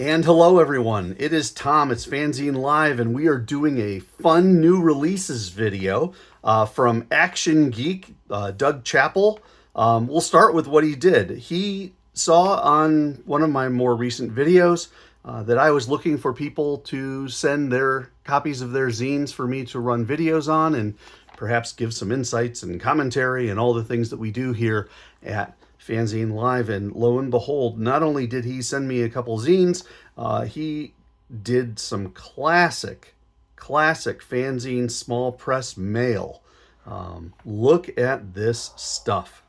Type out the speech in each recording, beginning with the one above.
And hello everyone, it is Tom, it's FANzine Live, and we are doing a fun new releases video from Action Geek, Doug Chappell. We'll start with what he did. He saw on one of my more recent videos that I was looking for people to send their copies of their zines for me to run videos on and perhaps give some insights and commentary and all the things that we do here at FANzine Live. And lo and behold, not only did he send me a couple zines, he did some classic fanzine small press mail. Look at this stuff.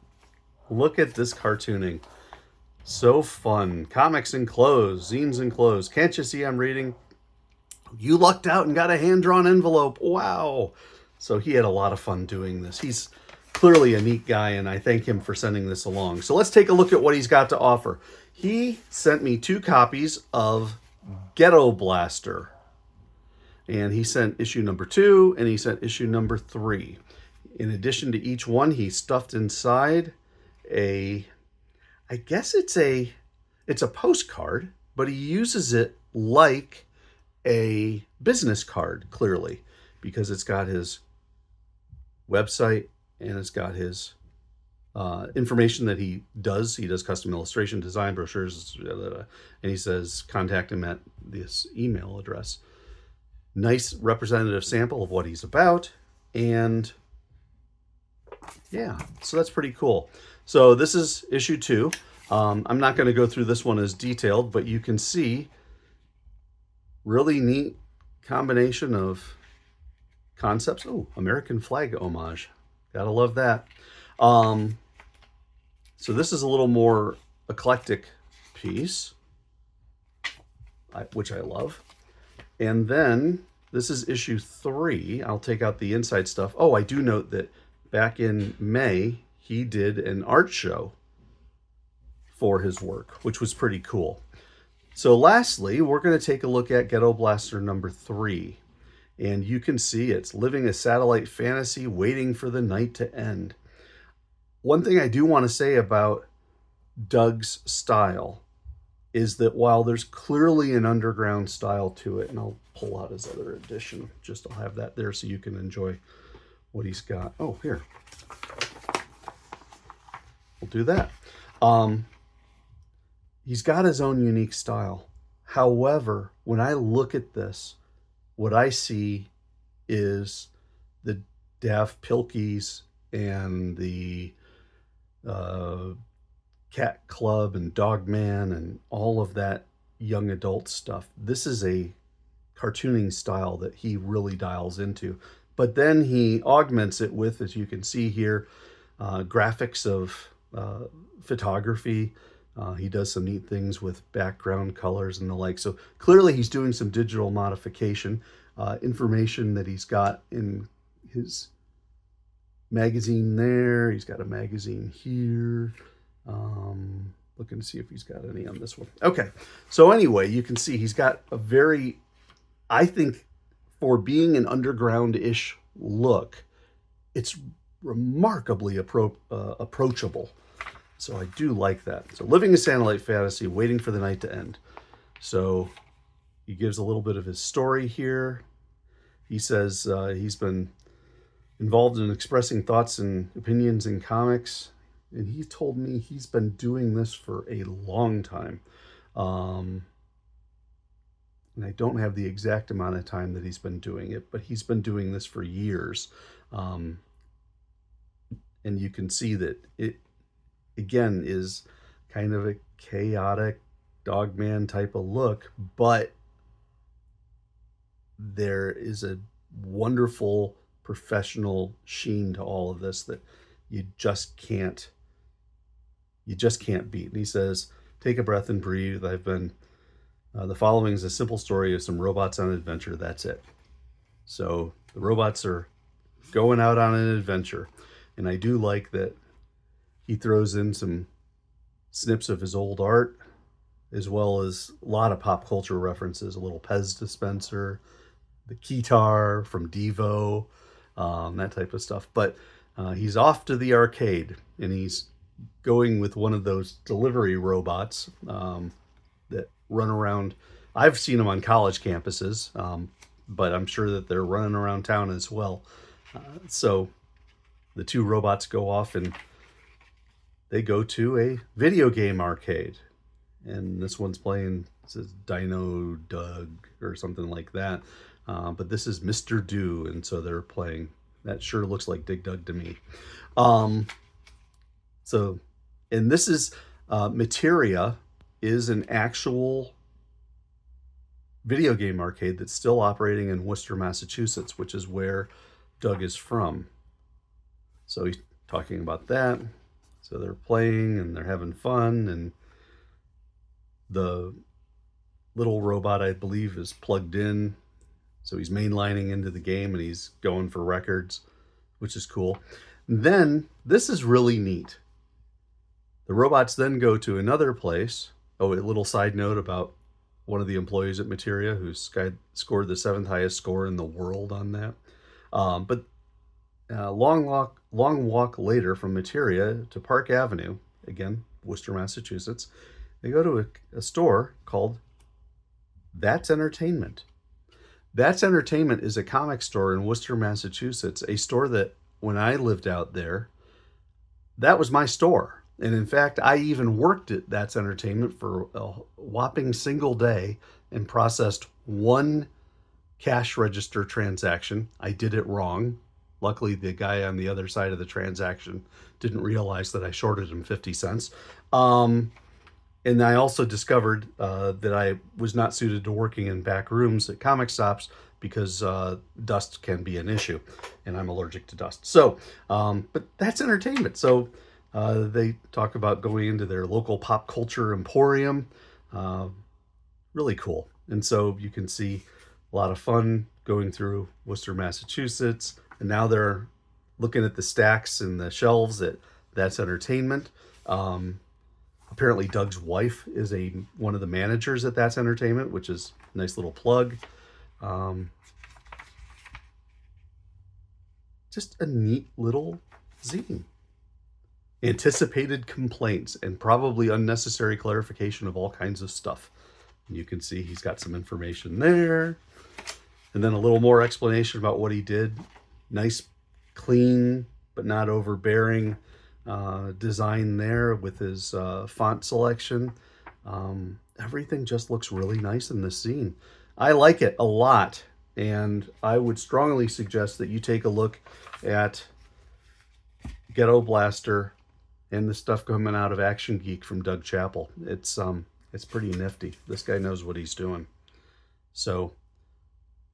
Look at this cartooning. So fun. Comics enclosed, zines enclosed. Can't you see I'm reading? You lucked out and got a hand-drawn envelope. Wow. So he had a lot of fun doing this. He's clearly a neat guy, and I thank him for sending this along. So let's take a look at what he's got to offer. He sent me 2 copies of Ghetto Blaster. And he sent issue number 2, and he sent issue number 3. In addition to each one, he stuffed inside I guess it's a postcard, but he uses it like a business card, clearly, because it's got his website and it's got his information that he does. He does custom illustration, design, brochures, and he says contact him at this email address. Nice representative sample of what he's about, and yeah, so that's pretty cool. So this is issue 2. I'm not going to go through this one as detailed, but you can see really neat combination of concepts. Oh, American flag homage. Gotta love that. So this is a little more eclectic piece, which I love. And then this is issue 3. I'll take out the inside stuff. Oh, I do note that back in May, he did an art show for his work, which was pretty cool. So lastly, we're going to take a look at Ghetto Blaster number 3. And you can see it's living a satellite fantasy, waiting for the night to end. One thing I do want to say about Doug's style is that while there's clearly an underground style to it, and I'll pull out his other edition, just I'll have that there so you can enjoy what he's got. Oh, here. We'll do that. He's got his own unique style. However, when I look at this, what I see is the Dav Pilkeys and the Cat Club and Dogman and all of that young adult stuff. This is a cartooning style that he really dials into. But then he augments it with, as you can see here, graphics of photography. He does some neat things with background colors and the like. So clearly he's doing some digital modification. Information that he's got in his magazine there. He's got a magazine here. Looking to see if he's got any on this one. Okay, so anyway, you can see he's got a very, I think, for being an underground-ish look, it's remarkably approachable. So I do like that. So living a satellite fantasy, waiting for the night to end. So he gives a little bit of his story here. He says he's been involved in expressing thoughts and opinions in comics. And he told me he's been doing this for a long time. And I don't have the exact amount of time that he's been doing it, but he's been doing this for years. And you can see that it, again, is kind of a chaotic Dogman type of look, but there is a wonderful professional sheen to all of this that you just can't beat. And he says, take a breath and breathe. I've been, the following is a simple story of some robots on an adventure. That's it. So the robots are going out on an adventure. And I do like that he throws in some snips of his old art, as well as a lot of pop culture references, a little Pez dispenser, the guitar from Devo, that type of stuff. But he's off to the arcade, and he's going with one of those delivery robots that run around. I've seen them on college campuses, but I'm sure that they're running around town as well. So the two robots go off and they go to a video game arcade. And this one's playing, it says Dino Doug or something like that. But this is Mr. Do, and so they're playing. That sure looks like Dig Dug to me. So, and this is, Materia is an actual video game arcade that's still operating in Worcester, Massachusetts, which is where Doug is from. So he's talking about that. So they're playing and they're having fun, and the little robot, I believe, is plugged in. So he's mainlining into the game and he's going for records, which is cool. And then this is really neat. The robots then go to another place. Oh, a little side note about one of the employees at Materia who scored the 7th highest score in the world on that. But long walk later from Materia to Park Avenue, again, Worcester, Massachusetts, they go to a store called That's Entertainment. That's Entertainment is a comic store in Worcester, Massachusetts, a store that when I lived out there, that was my store. And in fact, I even worked at That's Entertainment for a whopping single day and processed one cash register transaction. I did it wrong. Luckily, the guy on the other side of the transaction didn't realize that I shorted him 50 cents. And I also discovered that I was not suited to working in back rooms at comic shops because dust can be an issue, and I'm allergic to dust. So, but That's Entertainment. So they talk about going into their local pop culture emporium. Really cool. And so you can see a lot of fun going through Worcester, Massachusetts. And now they're looking at the stacks and the shelves at That's Entertainment. Apparently Doug's wife is one of the managers at That's Entertainment, which is a nice little plug. Just a neat little zine. Anticipated complaints and probably unnecessary clarification of all kinds of stuff. And you can see he's got some information there. And then a little more explanation about what he did. Nice, clean, but not overbearing design there with his font selection. Everything just looks really nice in this zine. I like it a lot, and I would strongly suggest that you take a look at Ghetto Blaster and the stuff coming out of Action Geek from Doug Chappell. It's pretty nifty. This guy knows what he's doing. So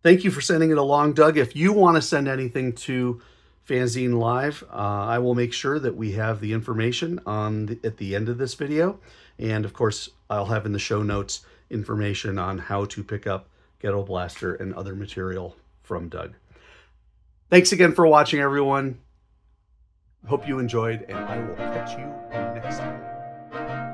thank you for sending it along, Doug. If you want to send anything to FANzine Live, I will make sure that we have the information at the end of this video. And of course, I'll have in the show notes information on how to pick up Ghetto Blaster and other material from Doug. Thanks again for watching, everyone. Hope you enjoyed, and I will catch you next time.